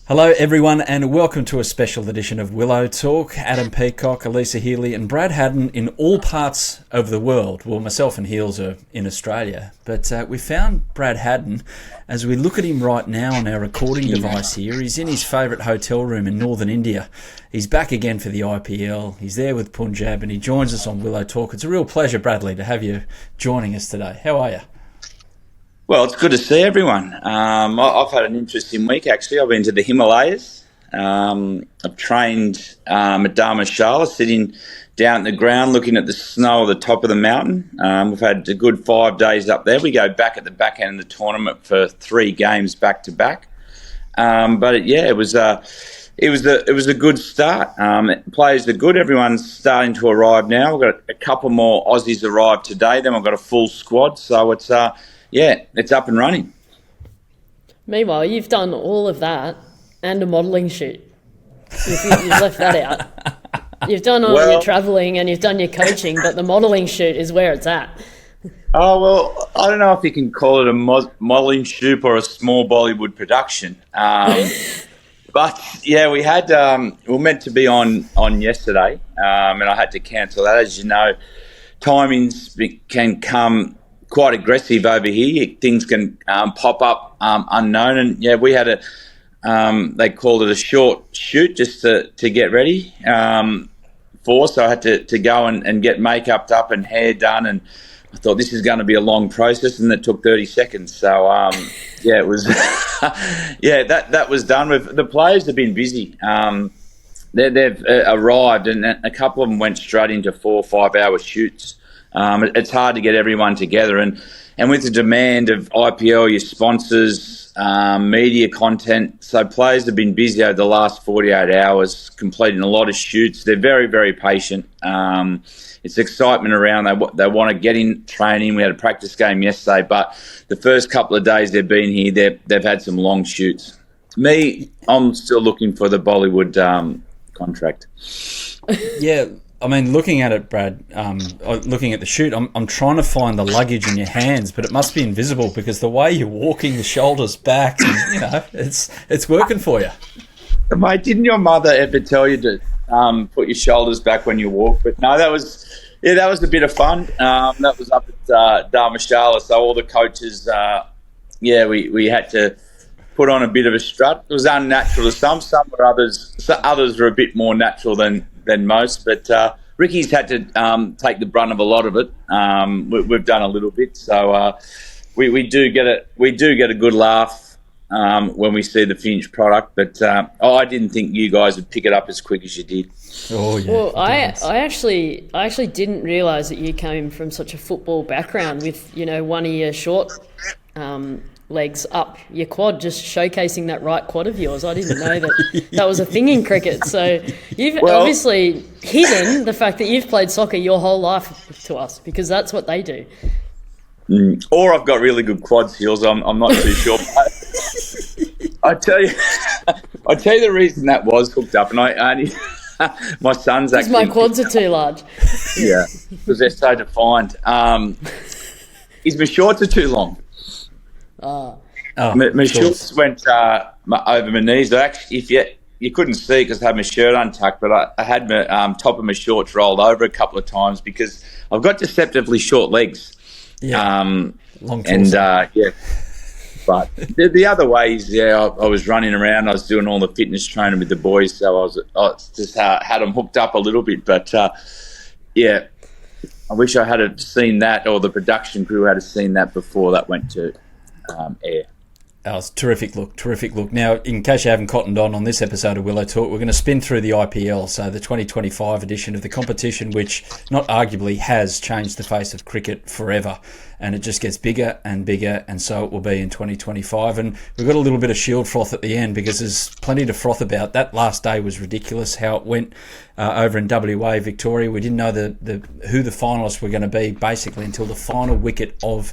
Hello everyone and welcome to a special edition of Willow Talk. Adam Peacock, Alyssa Healy and Brad Haddin in all parts of the world. Well, myself and Heels are in Australia, but we found Brad Haddin as we look at him right now on our recording device here. He's in his favourite hotel room in northern India. He's back again for the IPL. He's there with Punjab and he joins us on Willow Talk. It's a real pleasure, Bradley, to have you joining us today. How are you? Well, it's good to see everyone. I've had an interesting week, actually. I've been to the Himalayas. I've trained at Dharamshala, sitting down at the ground looking at the snow at the top of the mountain. We've had a good 5 days up there. We go back at the back end of the tournament for 3 games back to back. It was a good start. Players are good. Everyone's starting to arrive now. We've got a couple more Aussies arrived today. Then we've got a full squad. So it's up and running. Meanwhile, you've done all of that and a modelling shoot. You've left that out. You've done all your travelling and you've done your coaching, but the modelling shoot is where it's at. Oh, well, I don't know if you can call it a modelling shoot or a small Bollywood production. But, yeah, we were meant to be on yesterday, and I had to cancel that. As you know, timings can come quite aggressive over here. Things can pop up unknown, and we had they called it a short shoot just to get ready so I had to go and get makeup up and hair done, and I thought this is going to be a long process, and it took 30 seconds. So it was that was done. The players have been busy. They've arrived, and a couple of them went straight into 4 or 5 hour shoots. It's hard to get everyone together, and with the demand of IPL, your sponsors, media content, so players have been busy over the last 48 hours, completing a lot of shoots. They're very, very patient. It's excitement around. They want to get in training. We had a practice game yesterday, but the first couple of days they've been here, they've had some long shoots. I'm still looking for the Bollywood contract. Yeah. I mean, looking at it, Brad, looking at the shoot, I'm trying to find the luggage in your hands, but it must be invisible because the way you're walking, the shoulders back, and, it's working for you. Mate, didn't your mother ever tell you to put your shoulders back when you walk? But no, that was a bit of fun. That was up at Dharamshala, so all the coaches, we had to put on a bit of a strut. It was unnatural to some were others. Others were a bit more natural than most, but Ricky's had to take the brunt of a lot of it. We've done a little bit, so we do get a good laugh when we see the finished product. But I didn't think you guys would pick it up as quick as you did. Oh yeah. Well, I actually didn't realise that you came from such a football background with one of your short legs up your quad, just showcasing that right quad of yours. I didn't know that was a thing in cricket. So you've obviously hidden the fact that you've played soccer your whole life to us, because that's what they do. Or I've got really good quads, Heels. I'm not too sure. I tell you the reason that was hooked up, and I only my son's actually. My quads are too large. Yeah, because they're so defined. My shorts are too long. My shorts went over my knees. Actually, if you couldn't see because I had my shirt untucked, but I had my top of my shorts rolled over a couple of times because I've got deceptively short legs. Yeah, long and but the other ways, I was running around. I was doing all the fitness training with the boys, so I just had them hooked up a little bit. But I wish I had seen that, or the production crew had seen that before that went to air. That was terrific look. Now, in case you haven't cottoned on this episode of Willow Talk, we're going to spin through the IPL, so the 2025 edition of the competition, which not arguably has changed the face of cricket forever, and it just gets bigger and bigger, and so it will be in 2025. And we've got a little bit of Shield froth at the end because there's plenty to froth about. That last day was ridiculous, how it went over in WA, Victoria. We didn't know who the finalists were going to be basically until the final wicket of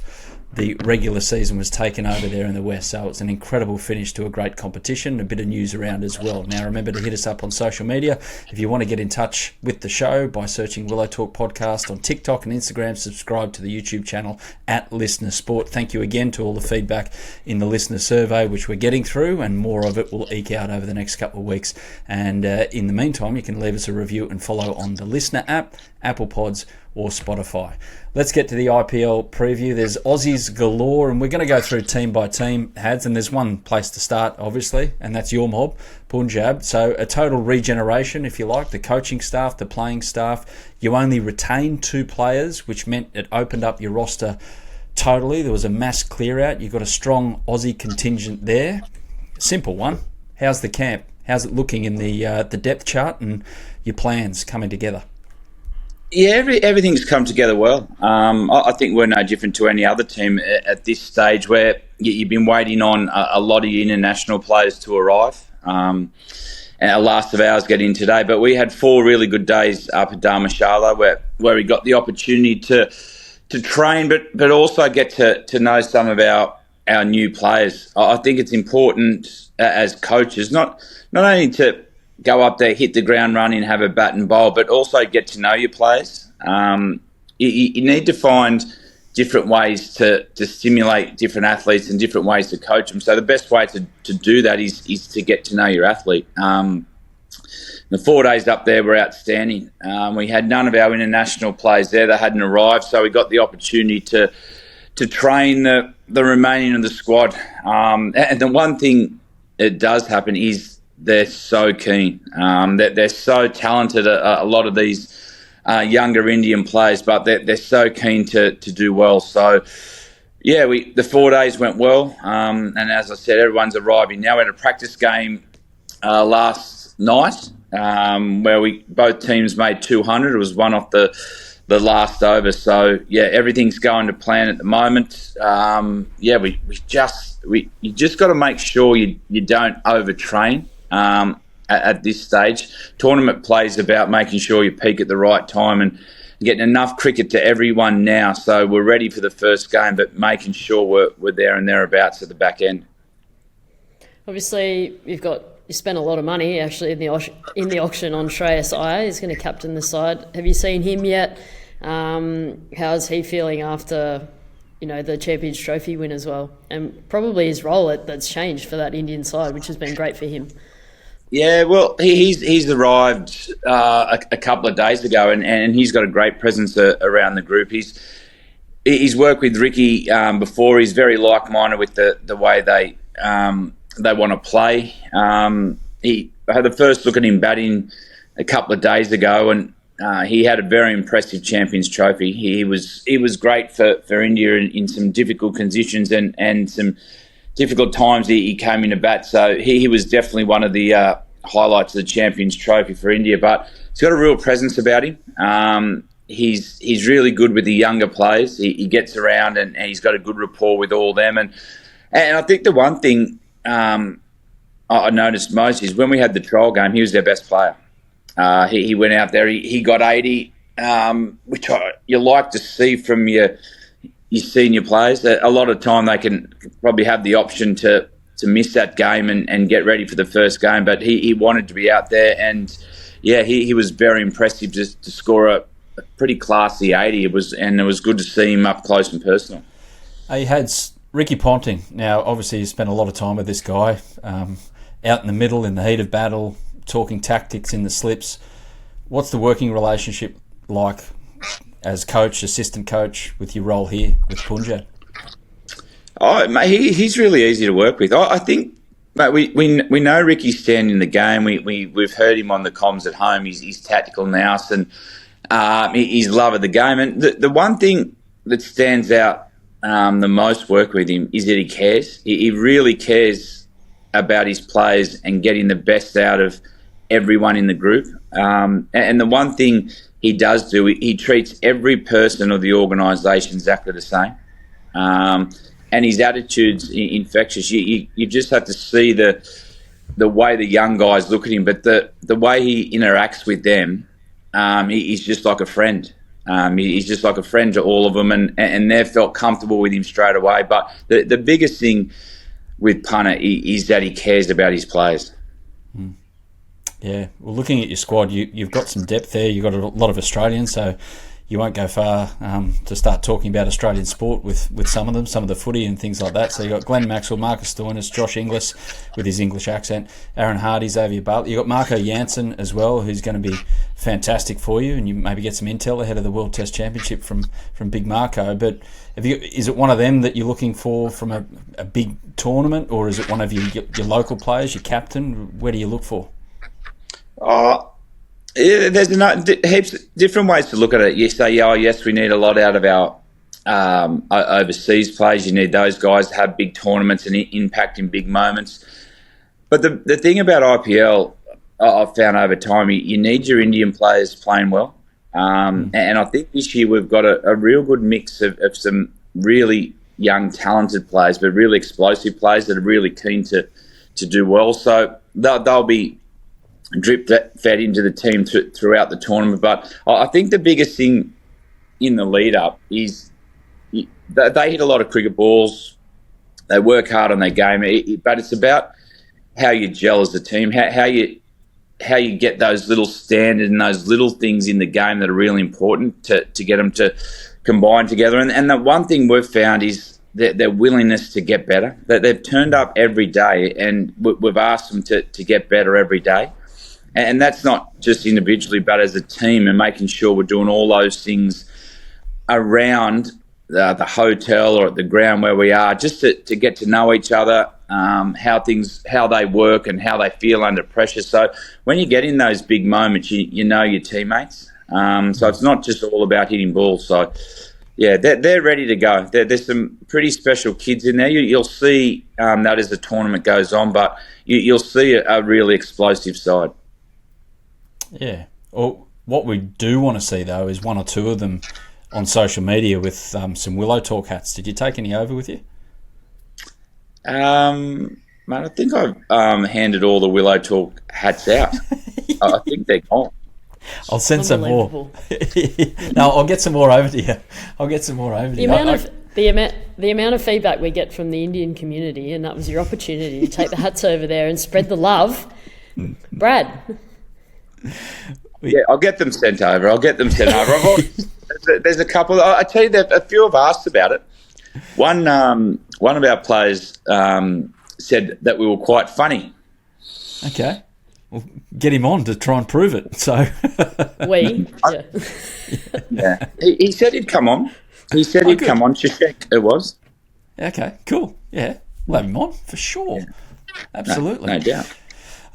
the regular season was taken over there in the West. So it's an incredible finish to a great competition, a bit of news around as well. Now, remember to hit us up on social media if you want to get in touch with the show by searching Willow Talk Podcast on TikTok and Instagram. Subscribe to the YouTube channel at Listener Sport. Thank you again to all the feedback in the listener survey, which we're getting through, and more of it will eke out over the next couple of weeks. And in the meantime, you can leave us a review and follow on the Listener app, Apple Pods, or Spotify. Let's get to the IPL preview. There's Aussies galore, and we're going to go through team by team, Hads, and there's one place to start, obviously, and that's your mob, Punjab. So a total regeneration, if you like, the coaching staff, the playing staff. You only retained 2 players, which meant it opened up your roster totally. There was a mass clear-out. You've got a strong Aussie contingent there. Simple one. How's the camp? How's it looking in the depth chart and your plans coming together? Yeah, everything's come together well. I think we're no different to any other team at this stage, where you've been waiting on a lot of international players to arrive. And our last of ours get in today. But we had 4 really good days up at Dharamshala where we got the opportunity to train, but also get to know some of our new players. I think it's important as coaches, not only to go up there, hit the ground running, have a bat and bowl, but also get to know your players. You need to find different ways to stimulate different athletes and different ways to coach them. So the best way to do that is to get to know your athlete. The 4 days up there were outstanding. We had none of our international players there. They hadn't arrived, so we got the opportunity to train the remaining of the squad. And the one thing that does happen is they're so keen. They're so talented, a lot of these younger Indian players, but they're so keen to do well. So, yeah, the 4 days went well. And as I said, everyone's arriving now. We had a practice game last night where both teams made 200. It was one off the last over. So, yeah, everything's going to plan at the moment. You just got to make sure you don't overtrain. At this stage, tournament play is about making sure you peak at the right time and getting enough cricket to everyone now. So we're ready for the first game, but making sure we're there and thereabouts at the back end. Obviously, you spent a lot of money actually in the auction on Shreyas Iyer. He's going to captain the side. Have you seen him yet? How's he feeling after the Champions Trophy win as well, and probably his role that's changed for that Indian side, which has been great for him? Yeah, well, he's arrived a couple of days ago, and he's got a great presence around the group. He's worked with Ricky before. He's very like-minded with the way they want to play. I had the first look at him batting a couple of days ago, and he had a very impressive Champions Trophy. He was great for India in some difficult conditions and some difficult times he came in to bat. So he was definitely one of the highlights of the Champions Trophy for India. But he's got a real presence about him. He's really good with the younger players. He gets around and he's got a good rapport with all them. And I think the one thing I noticed most is when we had the trial game, he was their best player. He went out there, he got 80, which you like to see from your senior players. A lot of time they can probably have the option to miss that game and get ready for the first game, but he wanted to be out there, and yeah, he was very impressive to score a pretty classy 80. It was good to see him up close and personal. He had Ricky Ponting. Now, obviously, you spent a lot of time with this guy, out in the middle in the heat of battle, talking tactics in the slips. What's the working relationship like as coach, assistant coach, with your role here with Punjab? Oh, mate, he's really easy to work with. I think, mate, we know Ricky's stand in the game. We've heard him on the comms at home. He's tactical now, and he's love of the game. And the one thing that stands out the most work with him is that he cares. He really cares about his players and getting the best out of everyone in the group. And the one thing he does do, he treats every person of the organisation exactly the same. And his attitude's infectious. You just have to see the way the young guys look at him, but the way he interacts with them, he's just like a friend. He's just like a friend to all of them, and they've felt comfortable with him straight away. But the biggest thing with Punter is that he cares about his players. Yeah, well, looking at your squad, you've got some depth there. You've got a lot of Australians, so you won't go far to start talking about Australian sport with some of them, some of the footy and things like that. So you've got Glenn Maxwell, Marcus Stoinis, Josh Inglis with his English accent, Aaron Hardy, Xavier Bartlett. You've got Marco Jansen as well, who's going to be fantastic for you, and you maybe get some intel ahead of the World Test Championship from Big Marco. But is it one of them that you're looking for from a big tournament, or is it one of your local players, your captain? Where do you look for? There's heaps of different ways to look at it. You say, yes, we need a lot out of our overseas players. You need those guys to have big tournaments and impact in big moments. But the thing about IPL, I've found over time, you need your Indian players playing well. And I think this year we've got a real good mix of some really young, talented players, but really explosive players that are really keen to do well. So they'll be drip fed into the team throughout the tournament. But I think the biggest thing in the lead up is they hit a lot of cricket balls. They work hard on their game, but it's about how you gel as a team, how you get those little standards and those little things in the game that are really important to get them to combine together. And the one thing we've found is their willingness to get better. That they've turned up every day, and we've asked them to get better every day. And that's not just individually, but as a team, and making sure we're doing all those things around the hotel or at the ground where we are, just to get to know each other, how they work and how they feel under pressure. So when you get in those big moments, you know your teammates. So it's not just all about hitting balls. So yeah, they're ready to go. There's some pretty special kids in there. You'll see that as the tournament goes on, but you'll see a really explosive side. Yeah. Well, what we do want to see, though, is one or two of them on social media with some Willow Talk hats. Did you take any over with you? Man, I think I've handed all the Willow Talk hats out. I think they're gone. I'll send some more. No, I'll get some more over to you. The amount of feedback we get from the Indian community, and that was your opportunity to take the hats over there and spread the love. Brad. Yeah, I'll get them sent over. There's a couple. I tell you that a few have asked about it. One of our players said that we were quite funny. Okay, well, get him on to try and prove it. So yeah, he said he'd come on. He said he'd come on. Shishak, it was. Okay, cool. Yeah, we'll have him on for sure. Yeah. Absolutely, no doubt.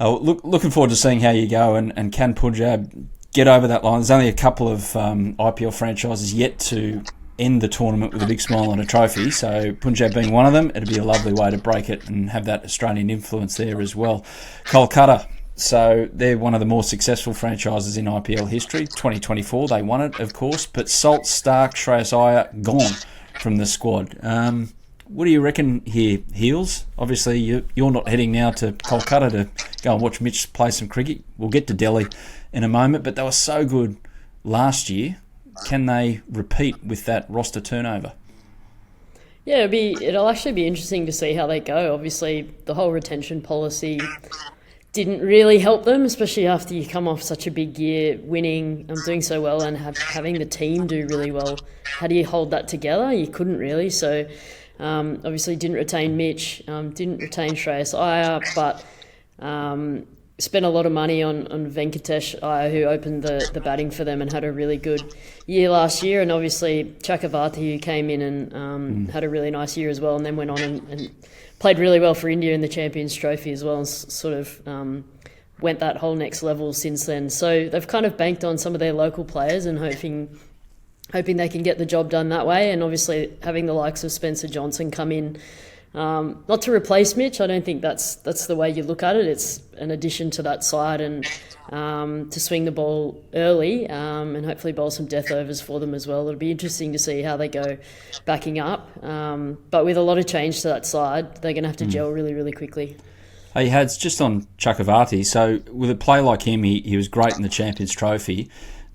Looking forward to seeing how you go, and can Punjab get over that line? There's only a couple of IPL franchises yet to end the tournament with a big smile and a trophy, so Punjab being one of them, it'd be a lovely way to break it and have that Australian influence there as well. Kolkata, so they're one of the more successful franchises in IPL history. 2024, they won it, of course, but Salt, Stark, Shreyas Iyer, gone from the squad. What do you reckon here, Heels? Obviously, you're not heading now to Kolkata to go and watch Mitch play some cricket. We'll get to Delhi in a moment, but they were so good last year. Can they repeat with that roster turnover? Yeah, it'll actually be interesting to see how they go. Obviously, the whole retention policy didn't really help them, especially after you come off such a big year, winning, doing so well, and having the team do really well. How do you hold that together? You couldn't really, so... obviously didn't retain Mitch, didn't retain Shreyas Iyer, but spent a lot of money on Venkatesh Iyer, who opened the batting for them and had a really good year last year, and obviously Chakravarti, who came in and had a really nice year as well, and then went on and played really well for India in the Champions Trophy as well, and sort of went that whole next level since then. So they've kind of banked on some of their local players and hoping they can get the job done that way, and obviously having the likes of Spencer Johnson come in, not to replace Mitch. I don't think that's the way you look at it. It's an addition to that side, and to swing the ball early, and hopefully bowl some death overs for them as well. It'll be interesting to see how they go backing up, but with a lot of change to that side, they're going to have to gel really, really quickly. Hey, Hads, just on Chakravarti, so with a play like him, he was great in the Champions Trophy,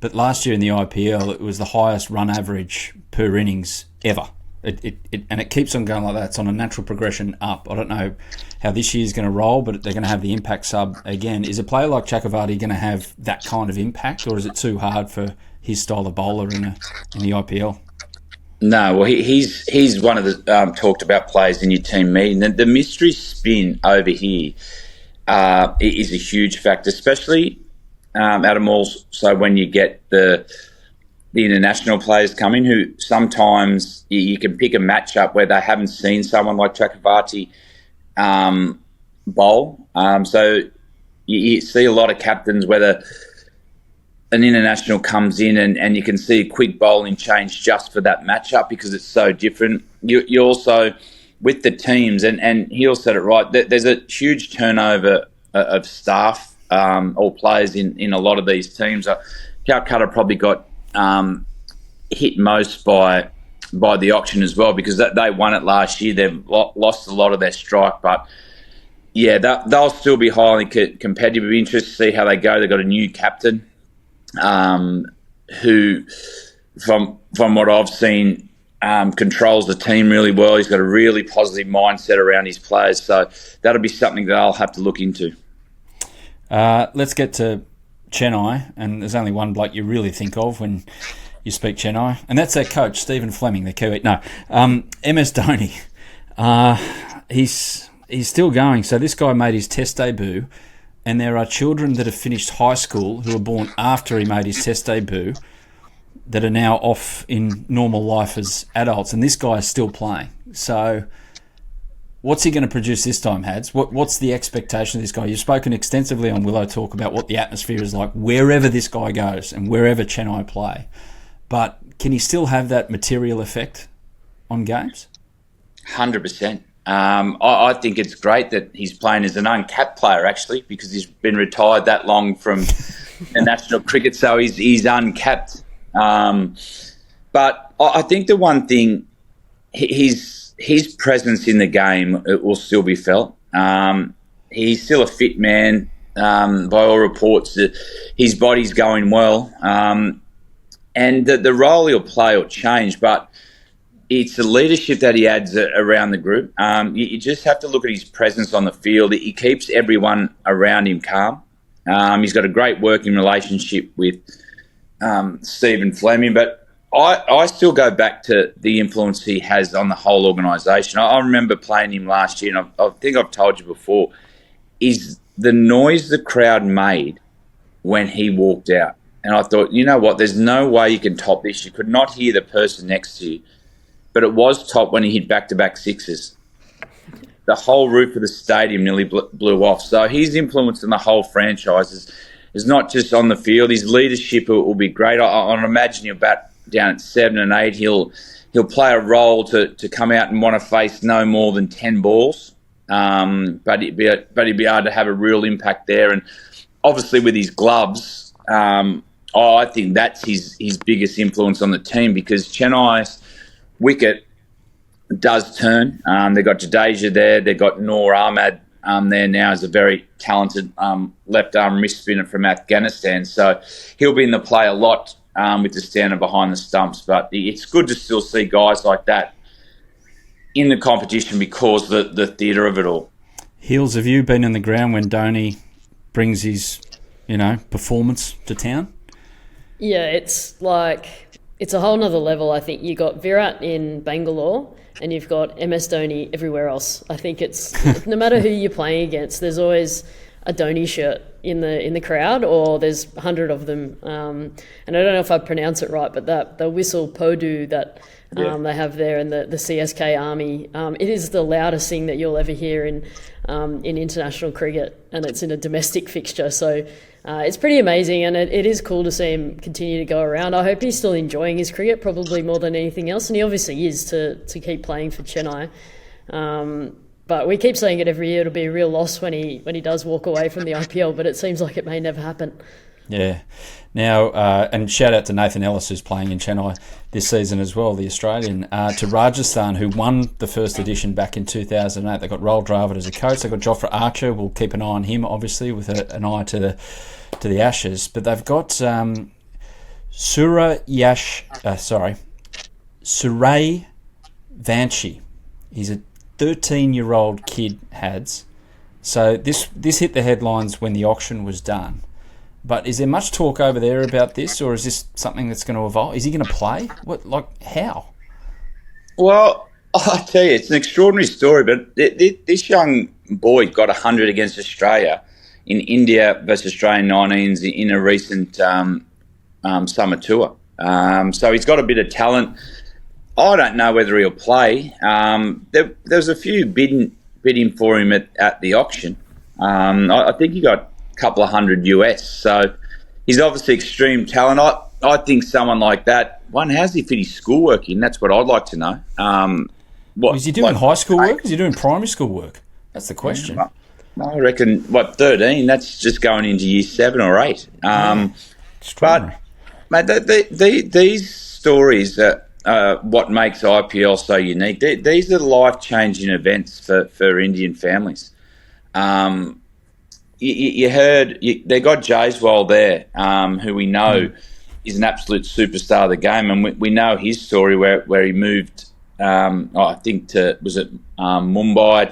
but last year in the IPL, it was the highest run average per innings ever. And it keeps on going like that. It's on a natural progression up. I don't know how this year's going to roll, but they're going to have the impact sub again. Is a player like Chakravarti going to have that kind of impact, or is it too hard for his style of bowler in the IPL? No, well, he's one of the talked about players in your team meeting. The mystery spin over here is a huge factor, especially out of malls. So when you get the international players come in, who sometimes you can pick a matchup where they haven't seen someone like Chakravarti bowl. So you see a lot of captains, whether an international comes in and you can see a quick bowling change just for that matchup because it's so different. You also, with the teams, and Heel said it right, there's a huge turnover of staff or players in a lot of these teams. Calcutta probably got hit most by the auction as well because they won it last year. They've lost a lot of their strike, but yeah, they'll still be highly competitive. It'll be interesting to see how they go. They've got a new captain who, from what I've seen, controls the team really well. He's got a really positive mindset around his players, so that'll be something that I'll have to look into. Let's get to Chennai, and there's only one bloke you really think of when you speak Chennai, and that's their coach, Stephen Fleming, the Kiwi. No, MS Dhoni. He's still going. So this guy made his Test debut, and there are children that have finished high school who were born after he made his Test debut that are now off in normal life as adults, and this guy is still playing. So what's he going to produce this time, Hads? What's the expectation of this guy? You've spoken extensively on Willow Talk about what the atmosphere is like wherever this guy goes and wherever Chennai play. But can he still have that material effect on games? 100%. I think it's great that he's playing as an uncapped player, actually, because he's been retired that long from the national cricket, so he's uncapped. But I think the one thing, his presence in the game, it will still be felt. He's still a fit man. By all reports, his body's going well. And the role he'll play will change, but it's the leadership that he adds around the group. You just have to look at his presence on the field. He keeps everyone around him calm. He's got a great working relationship with Stephen Fleming, but I still go back to the influence he has on the whole organisation. I remember playing him last year, and I think I've told you before, is the noise the crowd made when he walked out. And I thought, you know what, there's no way you can top this. You could not hear the person next to you. But it was top when he hit back-to-back sixes. The whole roof of the stadium nearly blew off. So his influence in the whole franchise is not just on the field. His leadership will be great. I imagine he'll bat down at 7 and 8. He'll play a role to come out and want to face no more than 10 balls. But he'd be able to have a real impact there. And obviously with his gloves, I think that's his biggest influence on the team, because Chennai's wicket does turn. They've got Jadeja there. They've got Noor Ahmad there now as a very talented left-arm wrist spinner from Afghanistan. So he'll be in the play a lot with the standing behind the stumps. But it's good to still see guys like that in the competition because the theatre of it all. Heels, have you been on the ground when Dhoni brings his, performance to town? Yeah, it's a whole nother level. I think you got Virat in Bangalore and you've got MS Dhoni everywhere else. I think it's no matter who you're playing against, there's always a Dhoni shirt in the crowd, or there's 100 of them. And I don't know if I pronounce it right, but the whistle Podu that they have there in the CSK Army, it is the loudest thing that you'll ever hear in international cricket, and it's in a domestic fixture. So it's pretty amazing, and it is cool to see him continue to go around. I hope he's still enjoying his cricket, probably more than anything else, and he obviously is to keep playing for Chennai. But we keep saying it every year, it'll be a real loss when he does walk away from the IPL, but it seems like it may never happen. Yeah. Now, and shout out to Nathan Ellis, who's playing in Chennai this season as well, the Australian, to Rajasthan, who won the first edition back in 2008. They got Roel Dravid as a coach. They got Jofra Archer. We'll keep an eye on him, obviously, with an eye to the Ashes. But they've got Suray Vanchi. He's a 13-year-old kid, Hads. So this hit the headlines when the auction was done. But is there much talk over there about this, or is this something that's going to evolve? Is he going to play? How? Well, I tell you, it's an extraordinary story, but this young boy got 100 against Australia in India versus Australian 19s in a recent summer tour. So he's got a bit of talent. I don't know whether he'll play. There's a few bidding for him at the auction. I think he got a couple of $100 US. So he's obviously extreme talent. I think someone like that, how's he fit his schoolwork in? That's what I'd like to know. Is he doing high school work? Is he doing primary school work? That's the question. I reckon, 13? That's just going into year 7 or 8. But, mate, these stories are what makes IPL so unique. These are life-changing events for Indian families. You heard they got Jaiswal there, who we know is an absolute superstar of the game, and we know his story where he moved. I think Mumbai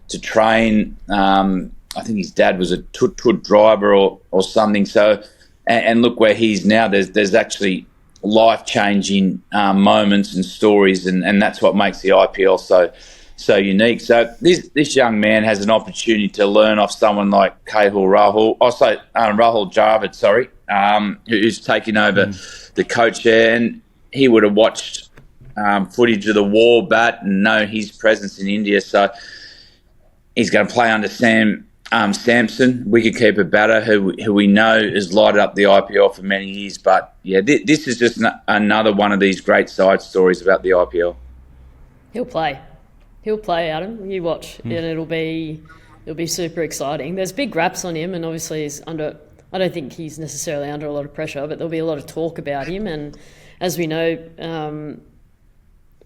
to train. I think his dad was a tut driver or something. So, and look where he's now. There's actually life-changing moments and stories, and that's what makes the IPL so unique. So this young man has an opportunity to learn off someone like Rahul Dravid, who's taking over the coach there, and he would have watched footage of the war bat and know his presence in India. So he's going to play under Samson, wicketkeeper batter, who we know has lighted up the IPL for many years. But yeah, this is just another one of these great side stories about the IPL. He'll play, Adam. You watch, and it'll be super exciting. There's big raps on him, and obviously he's under. I don't think he's necessarily under a lot of pressure, but there'll be a lot of talk about him. And as we know,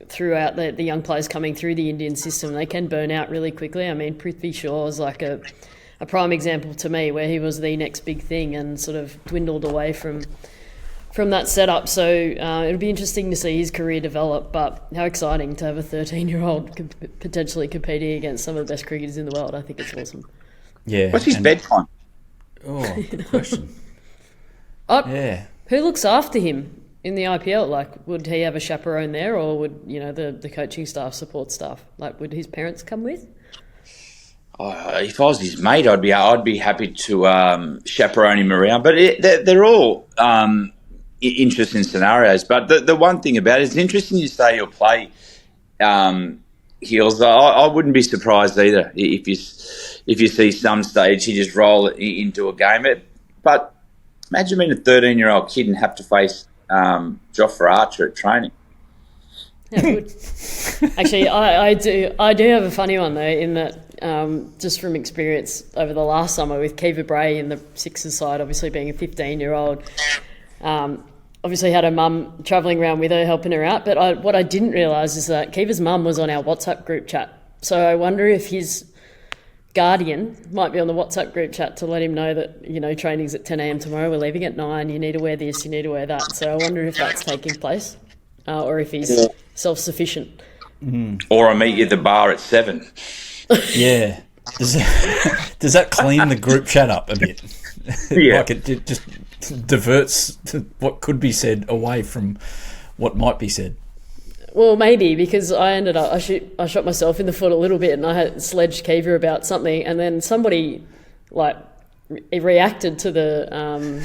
throughout the young players coming through the Indian system, they can burn out really quickly. I mean, Prithvi Shaw is like a prime example to me, where he was the next big thing and sort of dwindled away from that setup. So it'll be interesting to see his career develop, but how exciting to have a 13-year-old potentially competing against some of the best cricketers in the world. I think it's awesome. Yeah. What's his bedtime? Oh, good question. Yeah. Who looks after him in the IPL? Like, would he have a chaperone there, or would, the coaching staff, support staff? Like, would his parents come with? If I was his mate, I'd be happy to chaperone him around. But they're all interesting scenarios. But the one thing about it, it's interesting you say you'll play Heels. I wouldn't be surprised either if you see some stage he just roll into a game. But imagine being a 13-year-old kid and have to face Jofra Archer at training. Yeah, good. Actually, I do have a funny one though, in that just from experience over the last summer with Kiva Bray in the Sixers side, obviously being a 15-year-old, obviously had her mum travelling around with her, helping her out. But what I didn't realise is that Kiva's mum was on our WhatsApp group chat. So I wonder if his guardian might be on the WhatsApp group chat to let him know that, training's at 10 a.m. tomorrow, we're leaving at 9, you need to wear this, you need to wear that. So I wonder if that's taking place, or if he's self-sufficient. Or I meet you at the bar at 7. Yeah. Does that clean the group chat up a bit? Yeah. Like it just diverts what could be said away from what might be said. Well, maybe, because I shot myself in the foot a little bit, and I had sledged Kiva about something, and then somebody reacted to the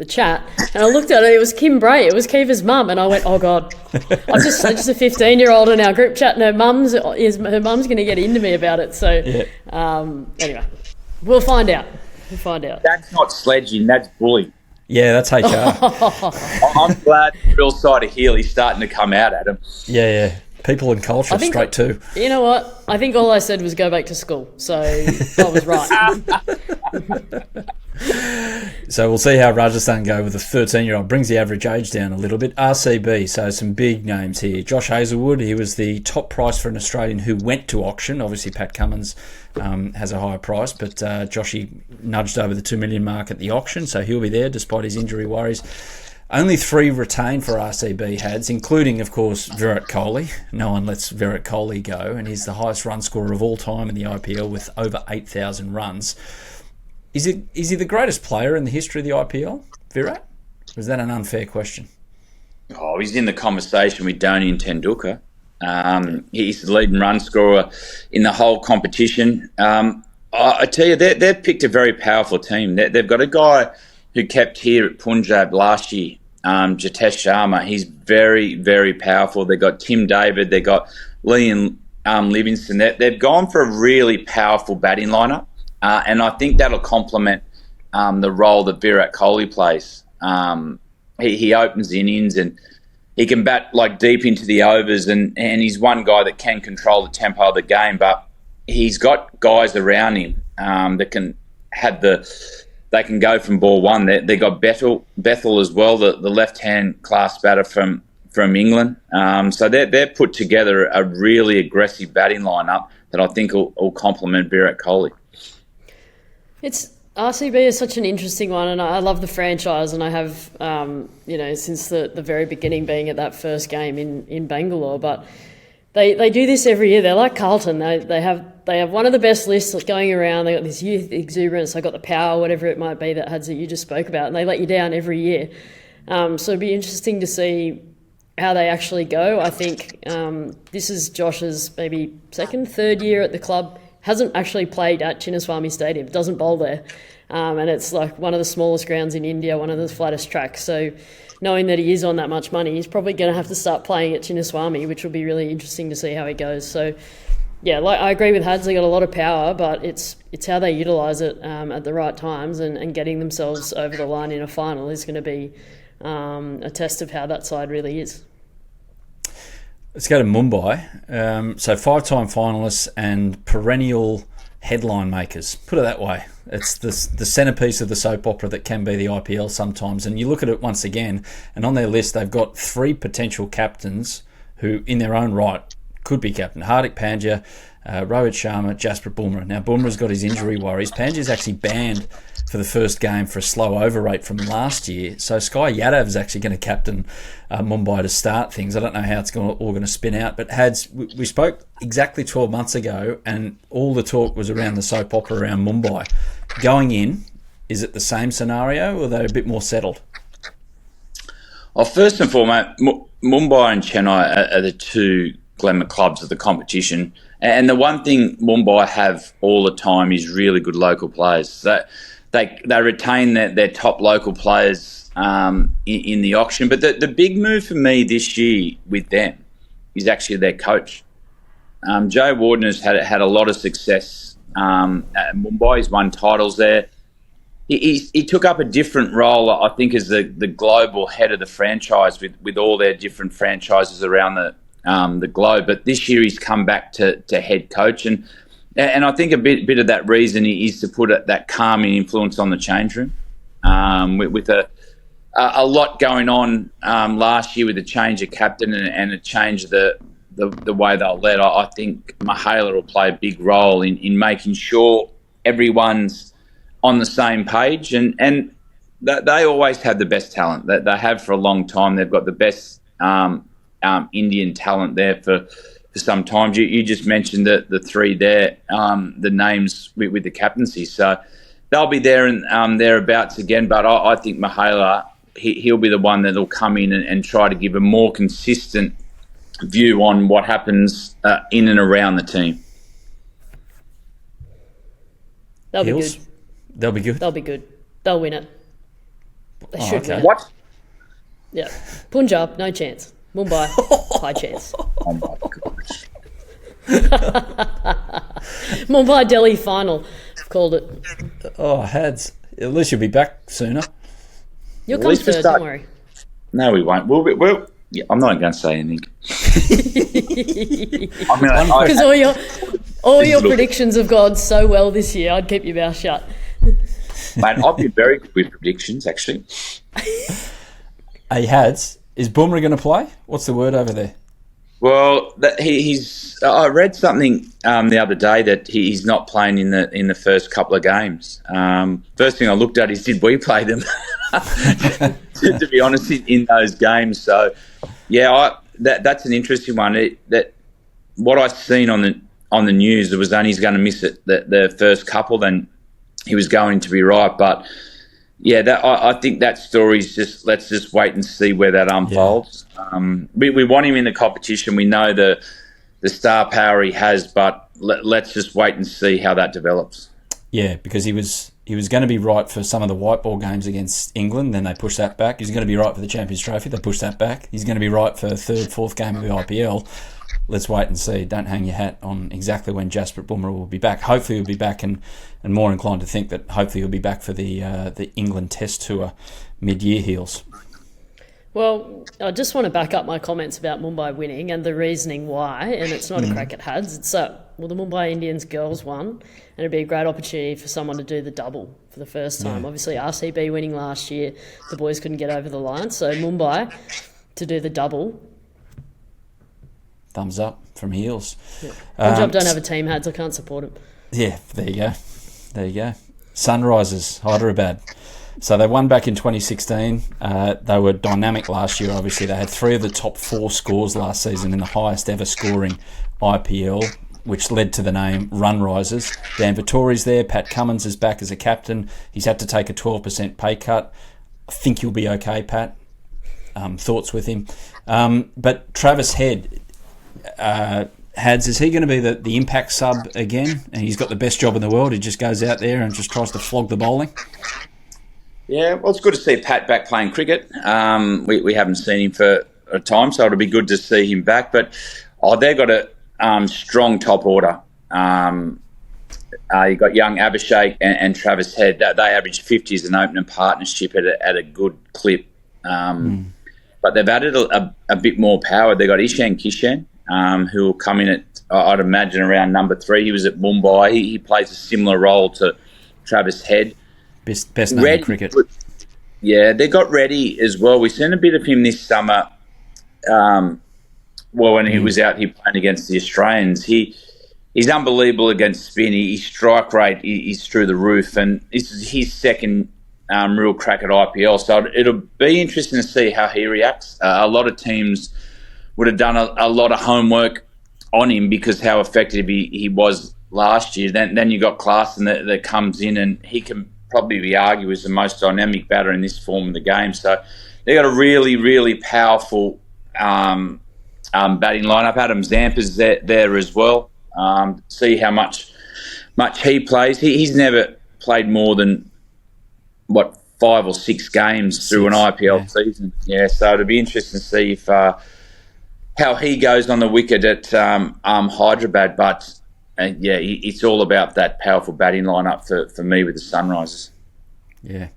chat, and I looked at it. It was Kim Bray. It was Kiva's mum, and I went, "Oh God, I'm just a 15-year-old in our group chat, and her mum's going to get into me about it." So, anyway, we'll find out. That's not sledging. That's bullying. Yeah, that's HR. I'm glad the real side of Healy's starting to come out, Adam. Yeah. People and culture, straight too. You know what? I think all I said was go back to school. So I was right. So we'll see how Rajasthan go with a 13-year-old. Brings the average age down a little bit. RCB, so some big names here. Josh Hazlewood, he was the top price for an Australian who went to auction. Obviously, Pat Cummins has a higher price, but Joshy nudged over the 2 million mark at the auction, so he'll be there despite his injury worries. Only 3 retained for RCB Hads, including, of course, Virat Kohli. No one lets Virat Kohli go, and he's the highest run scorer of all time in the IPL with over 8,000 runs. Is he the greatest player in the history of the IPL, Virat? Or is that an unfair question? Oh, he's in the conversation with Dhoni and Tendulkar. He's the leading run scorer in the whole competition. I tell you, they've picked a very powerful team. They've got a guy who kept here at Punjab last year, Jitesh Sharma. He's very, very powerful. They've got Tim David. They've got Liam Livingston. They've gone for a really powerful batting lineup, and I think that'll complement the role that Virat Kohli plays. He opens the innings and he can bat like deep into the overs, and he's one guy that can control the tempo of the game, but he's got guys around him that can they can go from ball one. They got Bethel as well, the left-hand class batter from England. So they're put together a really aggressive batting lineup that I think will complement Virat Kohli. RCB is such an interesting one, and I love the franchise, and I have, since the very beginning, being at that first game in Bangalore. But they do this every year. They're like Carlton. They have one of the best lists going around. They got this youth exuberance. They got the power, whatever it might be, that you just spoke about, and they let you down every year. So it'd be interesting to see how they actually go. I think this is Josh's maybe second, third year at the club. Hasn't actually played at Chinnaswamy Stadium, doesn't bowl there. And it's like one of the smallest grounds in India, one of the flattest tracks. So knowing that he is on that much money, he's probably going to have to start playing at Chinnaswamy, which will be really interesting to see how he goes. So, yeah, I agree with Hads. They got a lot of power, but it's how they utilise it at the right times, and getting themselves over the line in a final is going to be a test of how that side really is. Let's go to Mumbai. So 5-time finalists and perennial headline makers. Put it that way. It's the centrepiece of the soap opera that can be the IPL sometimes. And you look at it once again, and on their list they've got 3 potential captains who, in their own right, could be captain. Hardik Pandya, Rohit Sharma, Jasprit Bumrah. Now, Bumrah's got his injury worries. Pandya's actually banned for the first game for a slow over rate from last year. So Sky Yadav's actually going to captain Mumbai to start things. I don't know how it's all going to spin out. But Hads, we spoke exactly 12 months ago, and all the talk was around the soap opera around Mumbai. Going in, is it the same scenario, or are they a bit more settled? Well, first and foremost, Mumbai and Chennai are the 2 glamour clubs of the competition. And the one thing Mumbai have all the time is really good local players. They retain their top local players in the auction. But the big move for me this year with them is actually their coach. Joe Warden has had a lot of success at Mumbai. He's won titles there. He took up a different role, I think, as the global head of the franchise with all their different franchises around the globe. But this year he's come back to head coach, and I think a bit of that reason is to put that calming influence on the change room, with a lot going on last year with the change of captain and a change of the way they'll lead. I think Mahela will play a big role in making sure everyone's on the same page, and they always have the best talent that they have for a long time. They've got the best Indian talent there for some time. You just mentioned the 3 there, the names with the captaincy. So they'll be there and thereabouts again. But I think Mahela, he'll be the one that'll come in and try to give a more consistent view on what happens in and around the team. They'll be good. They'll be good? They'll be good. They'll win it. They should win it. What? Yeah. Punjab, no chance. Mumbai, high chance. Oh, my gosh. Mumbai Delhi final. I've called it. Oh, Hads. At least you'll be back sooner. You'll come third, don't worry. No, we won't. Yeah, I'm not going to say anything. Because all your predictions have gone so well this year, I'd keep your mouth shut. Mate, I've been very good with predictions, actually. Hey, Hads, is Bumrah going to play? What's the word over there? Well, I read something the other day that he's not playing in the first couple of games. First thing I looked at is, did we play them? to be honest, in those games. So, yeah, that's an interesting one. That what I've seen on the news, it was only he's going to miss it the first couple, then he was going to be right. But yeah, I think that story's let's just wait and see where that unfolds. Yeah. We want him in the competition. We know the star power he has, but let's just wait and see how that develops. Yeah, because he was going to be right for some of the white ball games against England, then they pushed that back. He's going to be right for the Champions Trophy, they pushed that back. He's going to be right for the third, fourth game of the IPL. Let's wait and see. Don't hang your hat on exactly when Jasprit Bumrah will be back. Hopefully he'll be back, and more inclined to think that hopefully he'll be back for the England Test Tour mid-year, Heels. Well, I just want to back up my comments about Mumbai winning and the reasoning why, and it's not a crack at Hads. It's the Mumbai Indians girls won, and it'd be a great opportunity for someone to do the double for the first time. Yeah. Obviously, RCB winning last year, the boys couldn't get over the line, so Mumbai to do the double. Thumbs up from Heels. Yeah. Punjab don't have a team, Hads. I can't support them. Yeah, there you go. Sunrisers, Hyderabad. So they won back in 2016. They were dynamic last year, obviously. They had 3 of the top 4 scores last season in the highest ever scoring IPL, which led to the name Run Risers. Dan Vittori's there. Pat Cummins is back as a captain. He's had to take a 12% pay cut. I think he'll be okay, Pat. Thoughts with him. But Travis Head, Hads, is he going to be the impact sub again? And he's got the best job in the world. He just goes out there and just tries to flog the bowling. Yeah, well, it's good to see Pat back playing cricket. We haven't seen him for a time, so it'll be good to see him back. But they've got a strong top order. You've got young Abhishek and Travis Head. They average 50 as an opening partnership at a good clip. But they've added a bit more power. They've got Ishan Kishan, who will come in at, I'd imagine, around number 3. He was at Mumbai. He plays a similar role to Travis Head. Best name in cricket. Yeah, they got Reddy as well. We've seen a bit of him this summer. When he was out here playing against the Australians, he's unbelievable against spin. His strike rate is through the roof, and this is his second real crack at IPL. So it'll be interesting to see how he reacts. A lot of teams would have done a lot of homework on him because how effective he was last year. Then you got Klaasen that comes in, and he can probably be argued as the most dynamic batter in this form of the game. So they got a really, really powerful batting lineup. Adam Zampa's there as well. See how much he plays. He's never played more than 5 or 6 games through an IPL season. Yeah, so it'll be interesting to see if how he goes on the wicket at Hyderabad. But it's all about that powerful batting lineup for me with the Sunrisers. Yeah.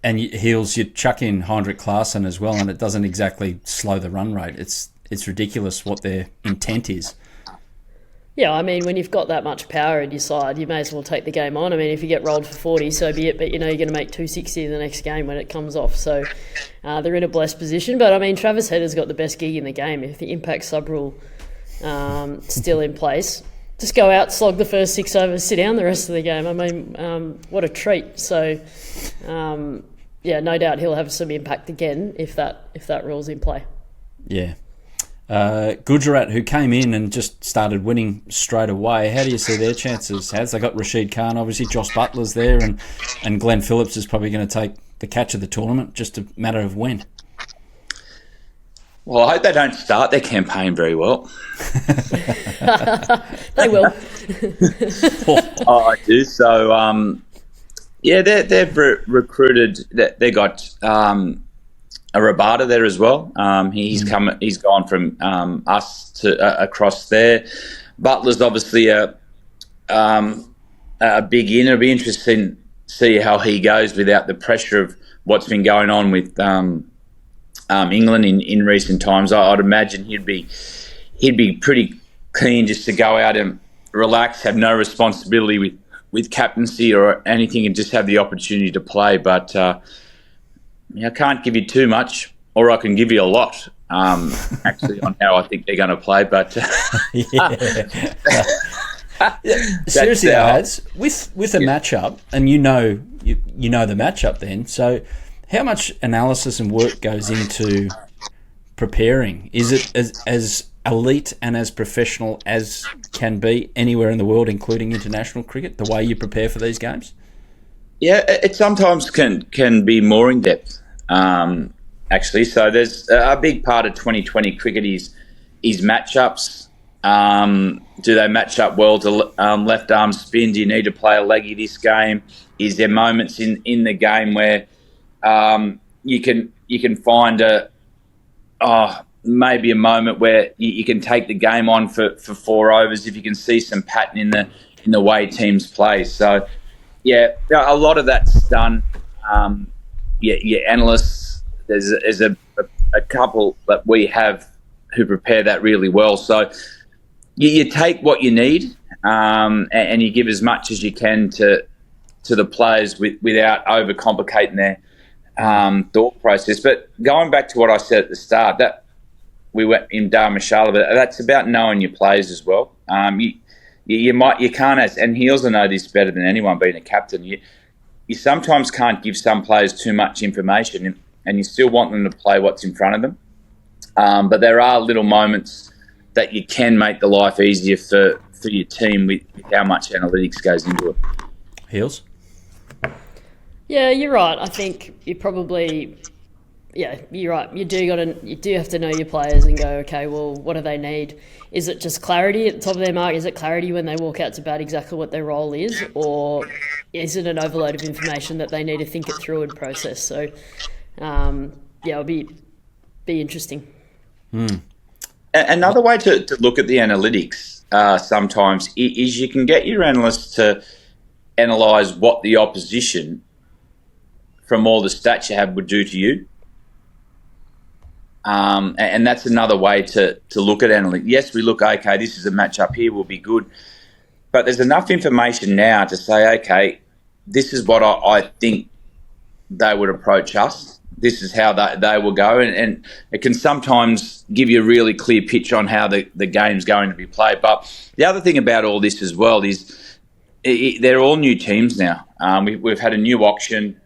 And Heels, you chuck in Heinrich Klaasen as well, and it doesn't exactly slow the run rate. It's ridiculous what their intent is. Yeah, I mean, when you've got that much power in your side, you may as well take the game on. I mean, if you get rolled for 40, so be it, but you're going to make 260 the next game when it comes off. So they're in a blessed position. But, I mean, Travis Head has got the best gig in the game. If the impact sub rule still in place, just go out, slog the first 6 overs, sit down the rest of the game. I mean, what a treat. So, no doubt he'll have some impact again if that rule's in play. Yeah. Gujarat, who came in and just started winning straight away. How do you see their chances? They got Rashid Khan, obviously. Josh Butler's there, and Glenn Phillips is probably going to take the catch of the tournament. Just a matter of when. Well, I hope they don't start their campaign very well. They will. I do. So, they've recruited. They got a Rabada there as well. He's gone from us to across there. Butler's obviously a big in. It'll be interesting to see how he goes without the pressure of what's been going on with England in recent times. I'd imagine he'd be pretty keen just to go out and relax, have no responsibility with captaincy or anything, and just have the opportunity to play. But I can't give you too much, or I can give you a lot. actually, on how I think they're going to play. But seriously, Ads, with a matchup, and you know the matchup then. So, how much analysis and work goes into preparing? Is it as elite and as professional as can be anywhere in the world, including international cricket? The way you prepare for these games? Yeah, it sometimes can be more in depth. Actually, so there's a big part of 2020 cricket is matchups. Do they match up well to left arm spin? Do you need to play a leggy this game? Is there moments in the game where you can find maybe a moment where you can take the game on for 4 overs if you can see some pattern in the way teams play. So yeah, a lot of that's done. Analysts. There's a couple that we have who prepare that really well. So you take what you need and you give as much as you can to the players without overcomplicating their thought process. But going back to what I said at the start, that we went in Dharmashala, but that's about knowing your players as well. You can't, and he also know this better than anyone, being a captain. You sometimes can't give some players too much information, and you still want them to play what's in front of them. But there are little moments that you can make the life easier for your team with how much analytics goes into it. Heels? Yeah, you're right. I think you probably... Yeah, you're right. You do have to know your players and go, okay, well, what do they need? Is it just clarity at the top of their mark? Is it clarity when they walk out to bat exactly what their role is? Or is it an overload of information that they need to think it through and process? So, it'll be interesting. Another way to look at the analytics sometimes is you can get your analysts to analyse what the opposition from all the stats you have would do to you. And that's another way to look at analytics. Yes, we look, okay, this is a matchup here, will be good. But there's enough information now to say, okay, this is what I think they would approach us. This is how they will go. And it can sometimes give you a really clear picture on how the game's going to be played. But the other thing about all this as well is they're all new teams now. We've had a new auction.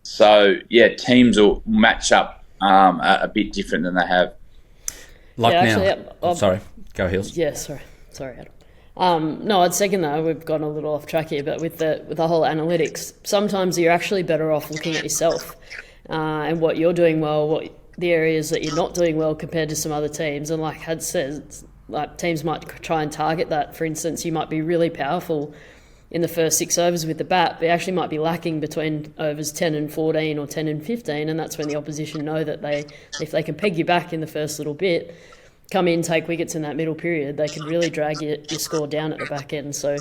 So, teams will match up a bit different than they have. Sorry, go Heels. Yeah, sorry, Adam. No, I'd second that. We've gone a little off track here, but with the whole analytics, sometimes you're actually better off looking at yourself and what you're doing well, what the areas that you're not doing well compared to some other teams. And like Had says, like teams might try and target that. For instance, you might be really powerful in the first 6 overs with the bat, but actually might be lacking between overs 10 and 14 or 10 and 15, and that's when the opposition know that if they can peg you back in the first little bit, come in, take wickets in that middle period, they can really drag your score down at the back end. So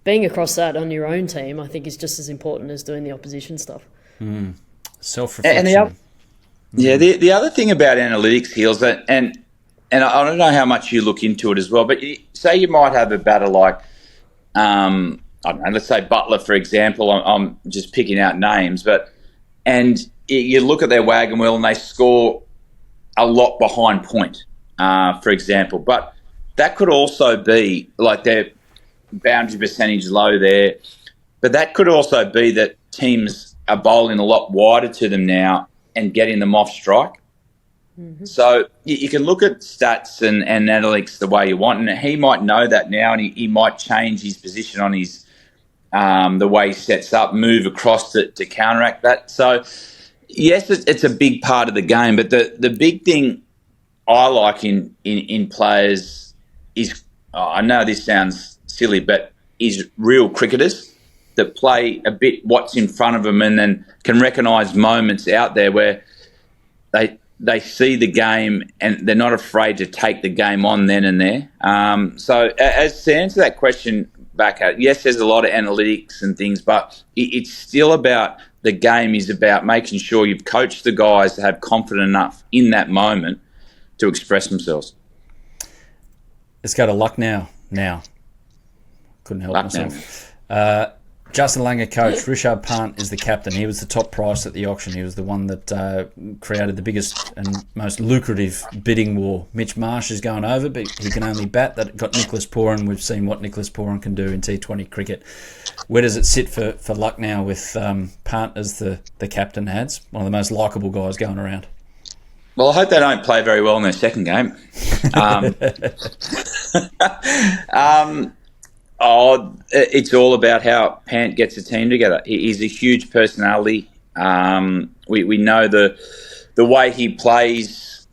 being across that on your own team, I think, is just as important as doing the opposition stuff. Self-reflection. The other thing about analytics, Heels, and I don't know how much you look into it as well, but say you might have a batter like, I don't know, let's say Butler, for example. I'm just picking out names, and you look at their wagon wheel and they score a lot behind point, for example. But that could also be like their boundary percentage low there. But that could also be that teams are bowling a lot wider to them now and getting them off strike. Mm-hmm. So you can look at stats and analytics the way you want, and he might know that now, and he might change his position on his the way he sets up, move across to counteract that. So yes, it's a big part of the game, but the big thing I like in players is, I know this sounds silly, but is real cricketers that play a bit what's in front of them and then can recognise moments out there where they see the game and they're not afraid to take the game on then and there. So as to answer that question back at, yes, there's a lot of analytics and things, but it's still about, the game is about making sure you've coached the guys to have confidence enough in that moment to express themselves. Let's go to luck now. Couldn't help myself. Justin Langer coach. Rishabh Pant is the captain. He was the top price at the auction. He was the one that created the biggest and most lucrative bidding war. Mitch Marsh is going over, but he can only bat. That got Nicholas Pooran. We've seen what Nicholas Pooran can do in T20 cricket. Where does it sit for luck now with Pant as the captain, Hads? One of the most likeable guys going around. Well, I hope they don't play very well in their second game. It's all about how Pant gets a team together. He's a huge personality. We know the way he plays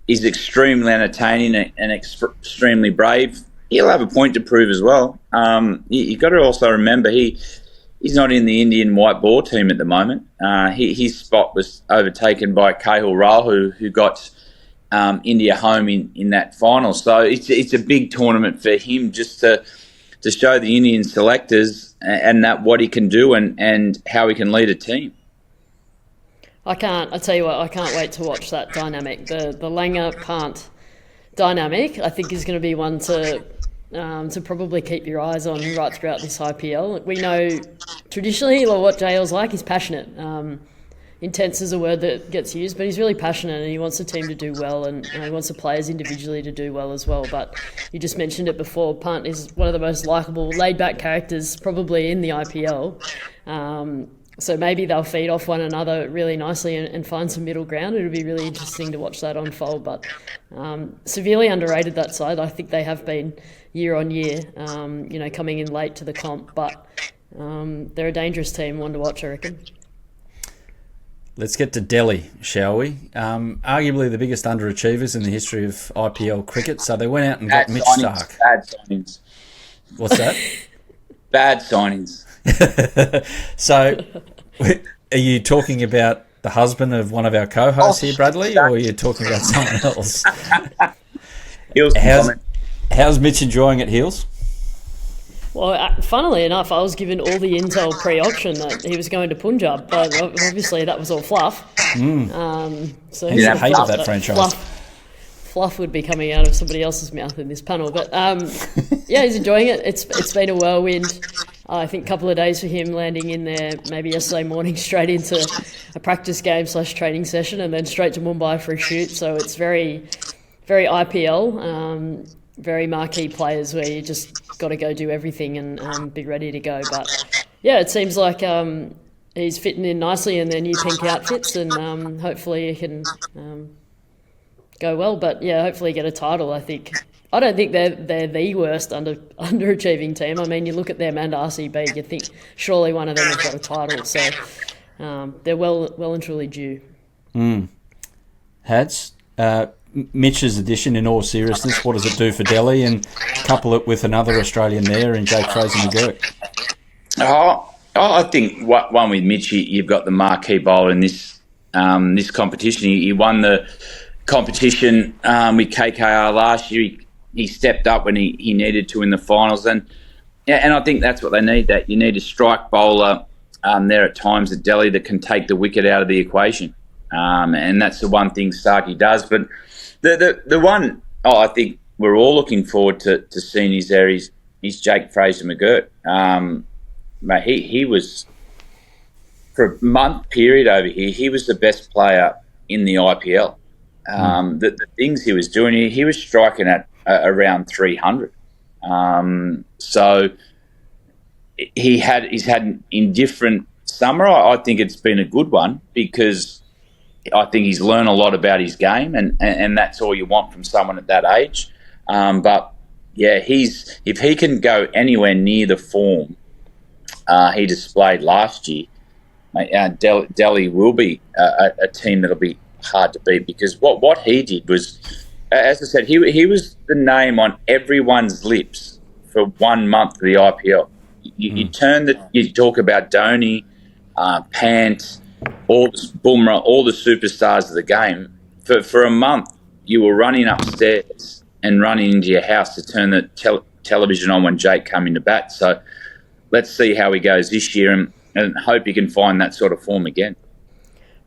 is extremely entertaining and extremely brave. He'll have a point to prove as well. You've got to also remember he's not in the Indian white ball team at the moment. His spot was overtaken by Kehal Rahul, who got India home in that final. So it's a big tournament for him just to show the Indian selectors and that what he can do and how he can lead a team. I tell you what, I can't wait to watch that dynamic. The Langer-Pant dynamic, I think, is going to be one to probably keep your eyes on right throughout this IPL. We know traditionally what JL's like. He's passionate. Intense is a word that gets used, but he's really passionate and he wants the team to do well and he wants the players individually to do well as well. But you just mentioned it before, Pant is one of the most likeable, laid-back characters probably in the IPL. So maybe they'll feed off one another really nicely and find some middle ground. It'll be really interesting to watch that unfold. But severely underrated, that side. I think they have been year on year, coming in late to the comp. But they're a dangerous team, one to watch, I reckon. Let's get to Delhi, shall we? Arguably the biggest underachievers in the history of IPL cricket. So they went out and got Mitch Starc. Bad signings. What's that? Bad signings. So are you talking about the husband of one of our co-hosts here, Bradley, or are you talking about someone else? How's Mitch enjoying it, Heels? Well, funnily enough, I was given all the intel pre-auction that he was going to Punjab, but obviously that was all fluff. So he's hated that franchise. Fluff would be coming out of somebody else's mouth in this panel. But yeah, he's enjoying it. It's been a whirlwind. I think a couple of days for him, landing in there maybe yesterday morning straight into a practice game / training session and then straight to Mumbai for a shoot. So it's very, very IPL. Very marquee players where you just got to go do everything and be ready to go. But yeah, it seems like he's fitting in nicely in their new pink outfits and hopefully he can go well. But yeah, hopefully get a title. I don't think they're the worst underachieving team. I mean, you look at them and RCB, you think surely one of them has got a title. So they're well and truly due. Hads, Mitch's addition, in all seriousness, what does it do for Delhi? And couple it with another Australian there in Jake Fraser-McGurk. I think one with Mitch, you've got the marquee bowler in this competition. He won the competition with KKR last year. He stepped up when he needed to in the finals, and I think that's what they need. That you need a strike bowler there at times at Delhi that can take the wicket out of the equation, and that's the one thing Starkey does. But the one I think we're all looking forward to seeing is Jake Fraser-McGurk. Mate, he was, for a month period over here, he was the best player in the IPL. The things he was doing, he was striking at around 300. So he's had an indifferent summer. I think it's been a good one because I think he's learned a lot about his game, and that's all you want from someone at that age. But yeah, if he can go anywhere near the form he displayed last year, Delhi will be a team that'll be hard to beat, because what he did was, as I said, he was the name on everyone's lips for 1 month of the IPL. You talk about Dhoni, Pant, Bumrah, all the superstars of the game. For a month, you were running upstairs and running into your house to turn the television on when Jake came into bat. So let's see how he goes this year and hope he can find that sort of form again.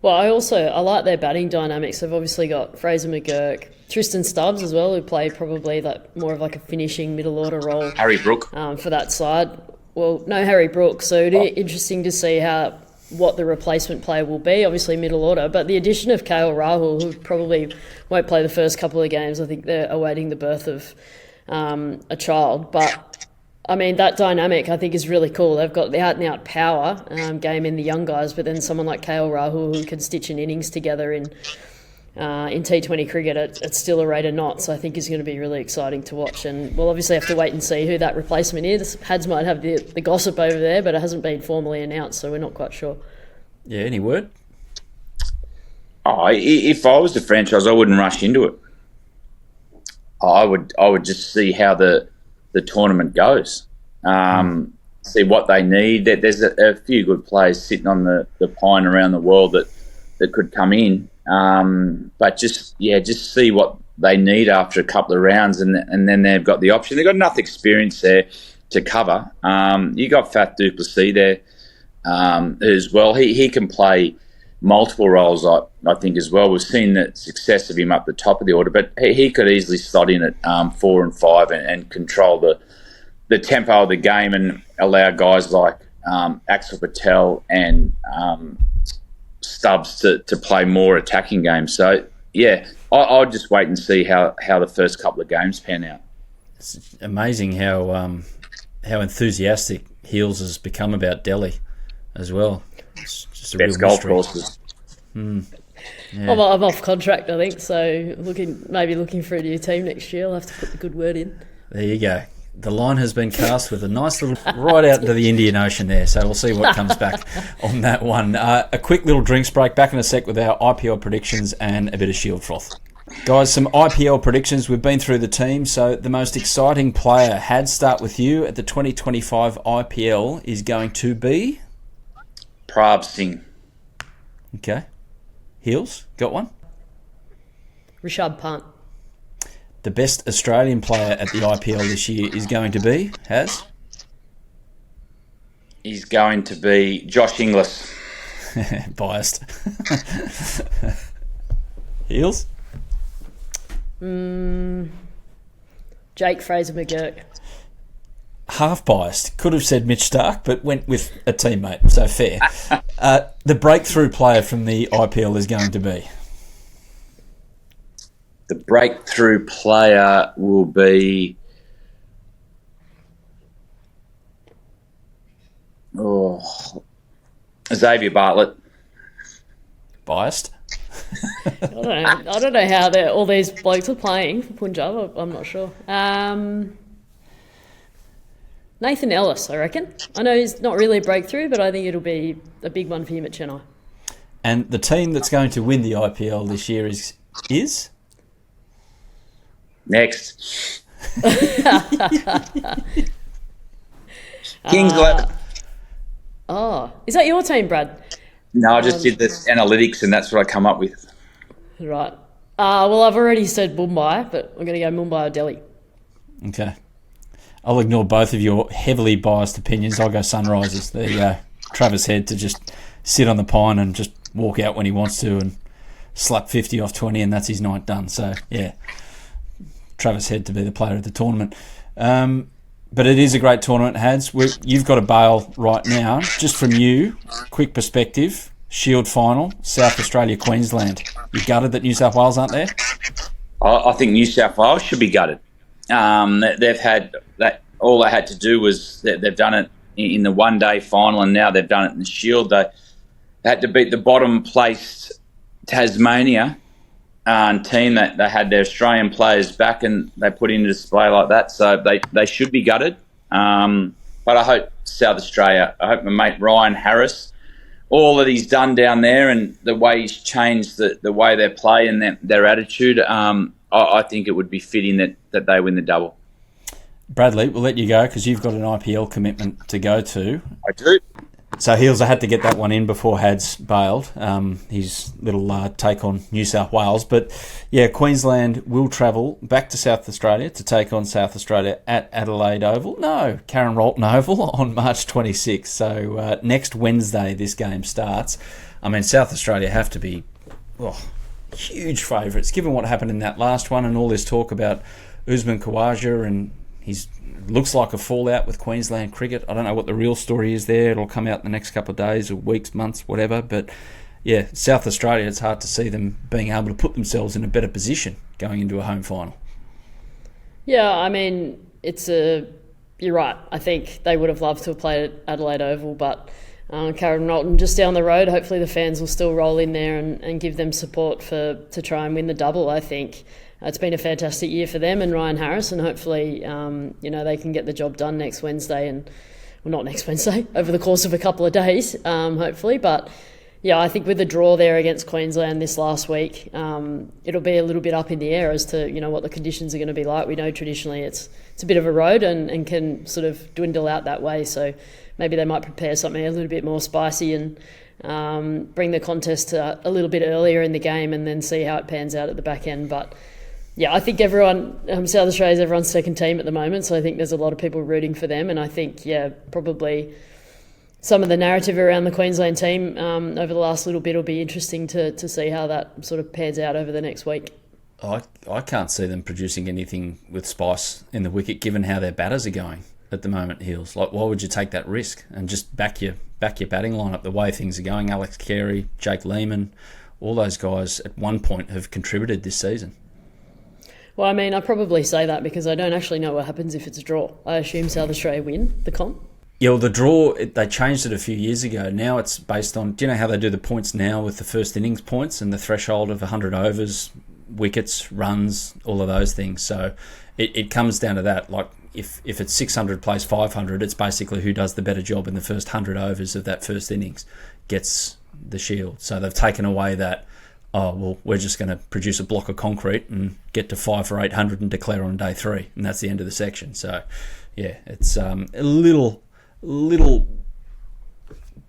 Well, I like their batting dynamics. They've obviously got Fraser-McGurk, Tristan Stubbs as well, who play probably more of like a finishing middle order role. Harry Brook for that side. no Harry Brooks, so it'll be interesting to see what the replacement player will be, obviously middle order, but the addition of KL Rahul, who probably won't play the first couple of games, I think they're awaiting the birth of a child, but I mean, that dynamic I think is really cool. They've got the out-and-out power game in the young guys, but then someone like KL Rahul who can stitch an innings together in T20 cricket at still a rate of knots, I think is going to be really exciting to watch. And we'll obviously have to wait and see who that replacement is. Hads might have the gossip over there, but it hasn't been formally announced, so we're not quite sure. Yeah, any word? If I was the franchise, I wouldn't rush into it. I would just see how the tournament goes. See what they need. There's a few good players sitting on the pine around the world that could come in. But just see what they need after a couple of rounds, and then they've got the option. They've got enough experience there to cover. You got Faf du Plessis there as well. He can play multiple roles, I think, as well. We've seen the success of him up the top of the order, but he could easily slot in at 4 and 5 and control the tempo of the game and allow guys like Axel Patel and Stubbs to play more attacking games. So, yeah, I'll just wait and see how the first couple of games pan out. It's amazing how enthusiastic Heels has become about Delhi as well. It's just a best real golf mystery. courses. Yeah. I'm off contract, I think, so looking for a new team next year. I'll have to put the good word in. There you go. The line has been cast with a nice little right out into the Indian Ocean there, so we'll see what comes back on that one. A quick little drinks break, back in a sec with our IPL predictions and a bit of Shield froth. Guys, some IPL predictions. We've been through the team, so the most exciting player, had start with you at the 2025 IPL, is going to be? Prav Singh. Okay. Heels, got one? Rishabh Pant. The best Australian player at the IPL this year is going to be, Has? He's going to be Josh Inglis. Biased. Heels? Jake Fraser McGurk. Half biased. Could have said Mitch Stark, but went with a teammate, so fair. The breakthrough player from the IPL is going to be? The breakthrough player will be Xavier Bartlett. Biased. I don't know how all these blokes are playing for Punjab. I'm not sure. Nathan Ellis, I reckon. I know he's not really a breakthrough, but I think it'll be a big one for him at Chennai. And the team that's going to win the IPL this year is? Next. Kings 11. Is that your team, Brad? No, I just did this analytics and that's what I come up with. Right. Well, I've already said Mumbai, but I'm going to go Mumbai or Delhi. Okay. I'll ignore both of your heavily biased opinions. I'll go Sunrisers. There you go. Travis Head to just sit on the pine and just walk out when he wants to and slap 50 off 20 and that's his night done. So, yeah. Travis Head to be the player of the tournament. But it is a great tournament, Hads. You've got a bail right now. Just from you, quick perspective, Shield final, South Australia, Queensland. You gutted that New South Wales aren't there? I think New South Wales should be gutted. They've had that. All they had to do was they've done it in the one-day final, and now they've done it in the Shield. They had to beat the bottom-placed Tasmania team that they had their Australian players back, and they put in a display like that. So they should be gutted. But I hope South Australia. I hope my mate Ryan Harris, all that he's done down there, and the way he's changed the way they play and their attitude. I think it would be fitting that they win the double. Bradley, we'll let you go because you've got an IPL commitment to go to. I do. So, Heels, I had to get that one in before Hads bailed, his little take on New South Wales. But, yeah, Queensland will travel back to South Australia to take on South Australia at Adelaide Oval. No, Karen Rolton Oval on March 26th. So, next Wednesday this game starts. I mean, South Australia have to be huge favourites, given what happened in that last one and all this talk about Usman Khawaja and his looks like a fallout with Queensland cricket. I don't know what the real story is there. It'll come out in the next couple of days or weeks, months, whatever. But yeah, South Australia, it's hard to see them being able to put themselves in a better position going into a home final. Yeah, I mean, you're right. I think they would have loved to have played at Adelaide Oval, but Karen Knowlton just down the road. Hopefully the fans will still roll in there and give them support to try and win the double. I think it's been a fantastic year for them and Ryan Harris, and hopefully they can get the job done next Wednesday, not next Wednesday, over the course of a couple of days, hopefully. But yeah, I think with the draw there against Queensland this last week, it'll be a little bit up in the air as to what the conditions are going to be like. We know traditionally it's a bit of a road and can sort of dwindle out that way. So maybe they might prepare something a little bit more spicy and bring the contest a little bit earlier in the game and then see how it pans out at the back end. But yeah, I think South Australia's everyone's second team at the moment, so I think there's a lot of people rooting for them, and I think probably some of the narrative around the Queensland team over the last little bit will be interesting to see how that sort of pans out over the next week. I can't see them producing anything with spice in the wicket, given how their batters are going at the moment, Heels. Like, why would you take that risk and just back your batting lineup the way things are going? Alex Carey, Jake Lehman, all those guys at one point have contributed this season. Well, I mean, I probably say that because I don't actually know what happens if it's a draw. I assume South Australia win the comp. Yeah, well, the draw, they changed it a few years ago. Now it's based on, do you know how they do the points now with the first innings points and the threshold of 100 overs, wickets, runs, all of those things? So it comes down to that. Like, if it's 600 plays 500, it's basically who does the better job in the first 100 overs of that first innings gets the shield. So they've taken away that, we're just going to produce a block of concrete and get to 5 for 800 and declare on day 3. And that's the end of the section. So, yeah, it's a little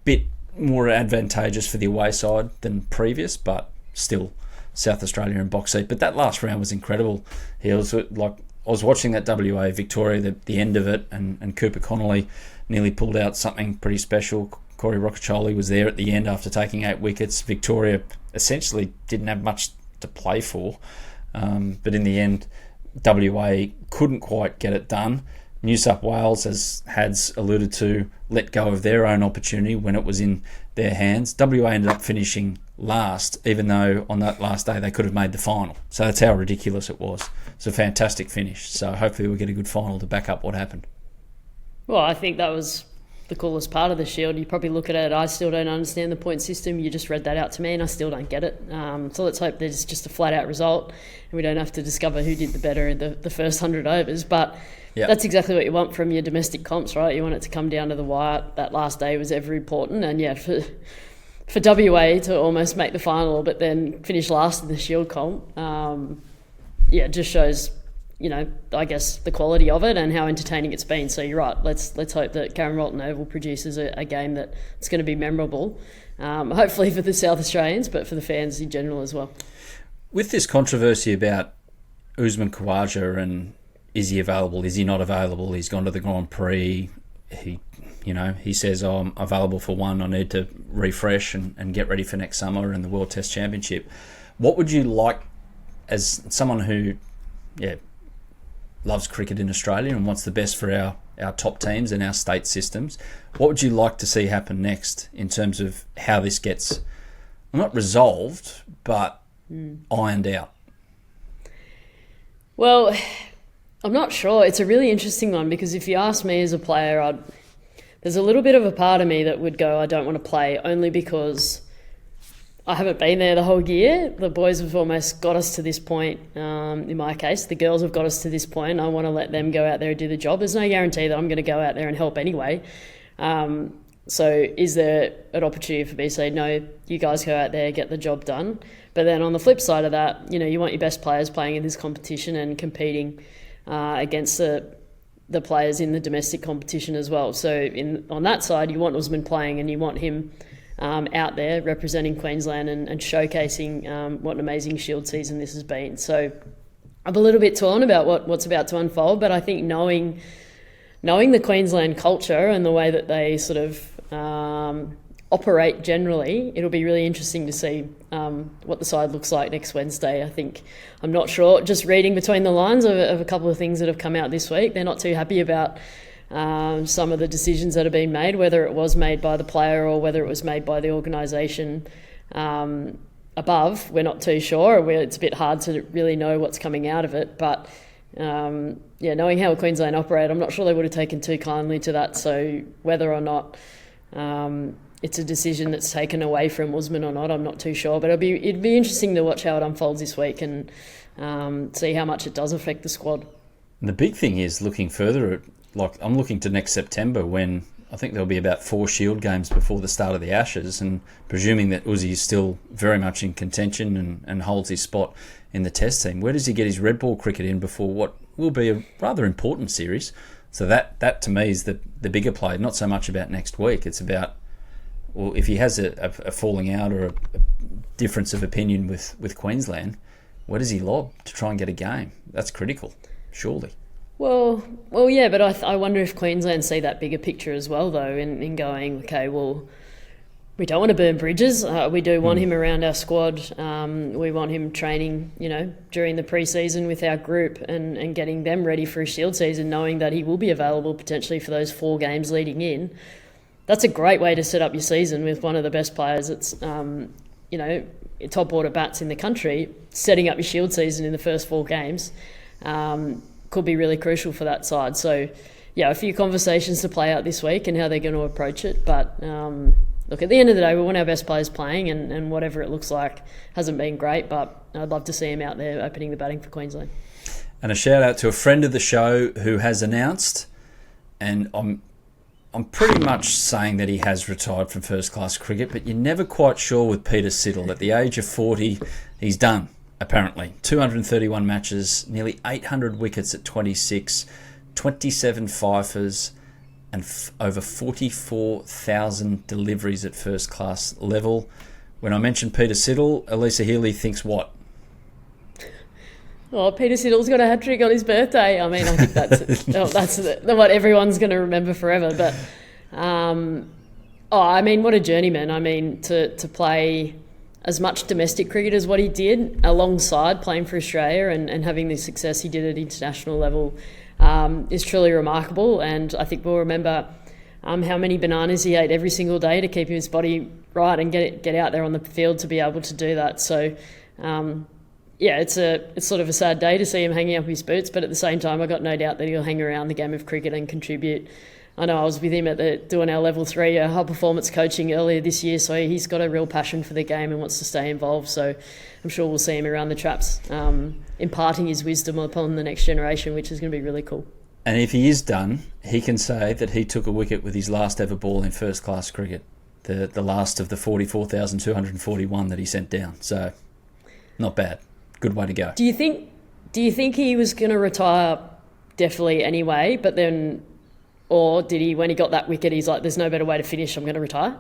bit more advantageous for the away side than previous, but still South Australia in box seat. But that last round was incredible. I was watching that WA Victoria, the end of it, and Cooper Connolly nearly pulled out something pretty special. Corey Rocchiccioli was there at the end after taking 8 wickets. Victoria essentially didn't have much to play for, but in the end, WA couldn't quite get it done. New South Wales, as Hads alluded to, let go of their own opportunity when it was in their hands. WA ended up finishing last, even though on that last day they could have made the final. So that's how ridiculous it was. It's a fantastic finish. So hopefully we'll get a good final to back up what happened. Well, I think that was the coolest part of the Shield. You probably look at it, I still don't understand the point system. You just read that out to me and I still don't get it. So let's hope there's just a flat out result and we don't have to discover who did the better in the first 100 overs. But yep, that's exactly what you want from your domestic comps, right? You want it to come down to the wire. That last day was ever important. And yeah, for WA to almost make the final but then finish last in the Shield comp, it just shows, I guess the quality of it and how entertaining it's been. So you're right. Let's hope that Karen Rolton Oval produces a game that it's going to be memorable. Hopefully for the South Australians, but for the fans in general as well. With this controversy about Usman Khawaja and is he available, is he not available? He's gone to the Grand Prix. He says, I'm available for one. I need to refresh and get ready for next summer and the World Test Championship. What would you like, as someone who loves cricket in Australia and wants the best for our top teams and our state systems, what would you like to see happen next in terms of how this gets, not resolved, but ironed out? Well, I'm not sure. It's a really interesting one because if you ask me as a player, there's a little bit of a part of me that would go, I don't want to play, only because I haven't been there the whole year. The boys have almost got us to this point. In my case, the girls have got us to this point. I want to let them go out there and do the job. There's no guarantee that I'm going to go out there and help anyway. So is there an opportunity for me to say, no, you guys go out there, get the job done? But then on the flip side of that, you want your best players playing in this competition and competing against the players in the domestic competition as well. So on that side, you want Usman playing and you want him out there representing Queensland and showcasing what an amazing Shield season this has been. So I'm a little bit torn about what's about to unfold, but I think knowing the Queensland culture and the way that they sort of operate generally, it'll be really interesting to see what the side looks like next Wednesday. I think, I'm not sure, just reading between the lines of a couple of things that have come out this week, they're not too happy about some of the decisions that have been made, whether it was made by the player or whether it was made by the organisation above. We're not too sure. It's a bit hard to really know what's coming out of it, but knowing how Queensland operate, I'm not sure they would have taken too kindly to that. So whether or not it's a decision that's taken away from Usman or not, I'm not too sure. But it'd be interesting to watch how it unfolds this week and see how much it does affect the squad. And the big thing is looking further at, I'm looking to next September when I think there'll be about 4 Shield games before the start of the Ashes, and presuming that Uzi is still very much in contention and holds his spot in the Test team, where does he get his red ball cricket in before what will be a rather important series? So that to me is the bigger play, not so much about next week. It's about, well, if he has a falling out or a difference of opinion with Queensland, where does he lob to try and get a game? That's critical, surely. Well, yeah, but I wonder if Queensland see that bigger picture as well, though, in going, okay, well, we don't want to burn bridges. We do want him around our squad. We want him training, during the pre-season with our group and getting them ready for a Shield season, knowing that he will be available potentially for those 4 games leading in. That's a great way to set up your season with one of the best players that's, top order bats in the country. Setting up your Shield season in the first 4 games could be really crucial for that side. So, yeah, a few conversations to play out this week and how they're going to approach it. But look, at the end of the day, we want our best players playing, and whatever it looks like hasn't been great, but I'd love to see him out there opening the batting for Queensland. And a shout out to a friend of the show who has announced, and I'm pretty much saying that he has retired from first-class cricket, but you're never quite sure with Peter Siddle. At the age of 40, he's done, apparently. 231 matches, nearly 800 wickets at 26, 27 fifers, and over 44,000 deliveries at first-class level. When I mention Peter Siddle, Alyssa Healy thinks what? Oh, Peter Siddle's got a hat-trick on his birthday. I mean, I think that's what everyone's going to remember forever. But, what a journeyman. I mean, to play as much domestic cricket as what he did alongside playing for Australia and having the success he did at international level is truly remarkable. And I think we'll remember how many bananas he ate every single day to keep his body right and get out there on the field to be able to do that. So, it's sort of a sad day to see him hanging up his boots, but at the same time, I've got no doubt that he'll hang around the game of cricket and contribute. I know I was with him doing our level 3 high performance coaching earlier this year, so he's got a real passion for the game and wants to stay involved. So I'm sure we'll see him around the traps, imparting his wisdom upon the next generation, which is going to be really cool. And if he is done, he can say that he took a wicket with his last ever ball in first class cricket, the last of the 44,241 that he sent down. So not bad. Good way to go. Do you think he was going to retire definitely anyway, but then, or did he, when he got that wicket, he's like, there's no better way to finish, I'm going to retire?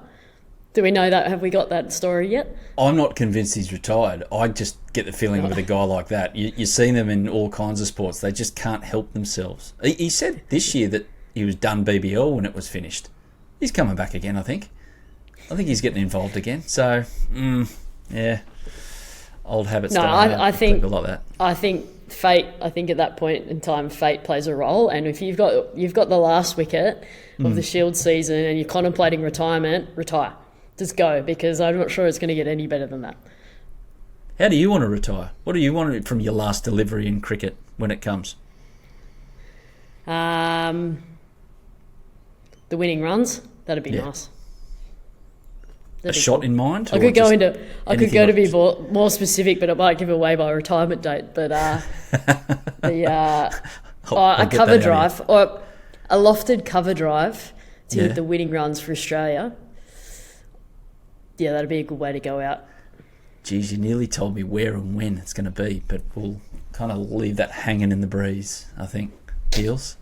Do we know that? Have we got that story yet? I'm not convinced he's retired. I just get the feeling with a guy like that, you see them in all kinds of sports, they just can't help themselves. He said this year that he was done BBL when it was finished. He's coming back again, I think. I think he's getting involved again. So, yeah. Old habits. I think people like that. I think fate. I think at that point in time, fate plays a role. And if you've got the last wicket of the Shield season and you're contemplating retirement, retire. Just go, because I'm not sure it's going to get any better than that. How do you want to retire? What do you want from your last delivery in cricket when it comes? The winning runs. That'd be nice. A shot in mind? I could go to be more specific, but it might give away my retirement date. But a cover drive or a lofted cover drive to hit the winning runs for Australia. Yeah, that'd be a good way to go out. Geez, you nearly told me where and when it's going to be, but we'll kind of leave that hanging in the breeze, I think. Heels.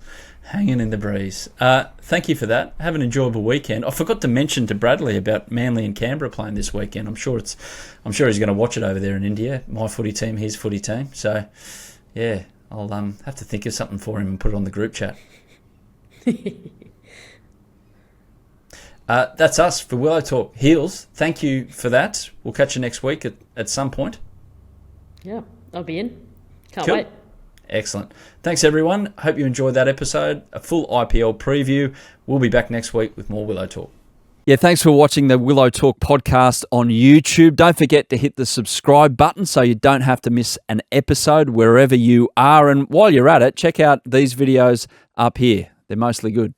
Hanging in the breeze. Thank you for that. Have an enjoyable weekend. I forgot to mention to Bradley about Manly and Canberra playing this weekend. I'm sure he's going to watch it over there in India. My footy team, his footy team. So, yeah, I'll have to think of something for him and put it on the group chat. That's us for Willow Talk. Heels, thank you for that. We'll catch you next week at some point. Yeah, I'll be in. Can't Cool. wait. Excellent. Thanks, everyone. Hope you enjoyed that episode. A full IPL preview. We'll be back next week with more Willow Talk. Yeah, thanks for watching the Willow Talk podcast on YouTube. Don't forget to hit the subscribe button so you don't have to miss an episode wherever you are. And while you're at it, check out these videos up here. They're mostly good.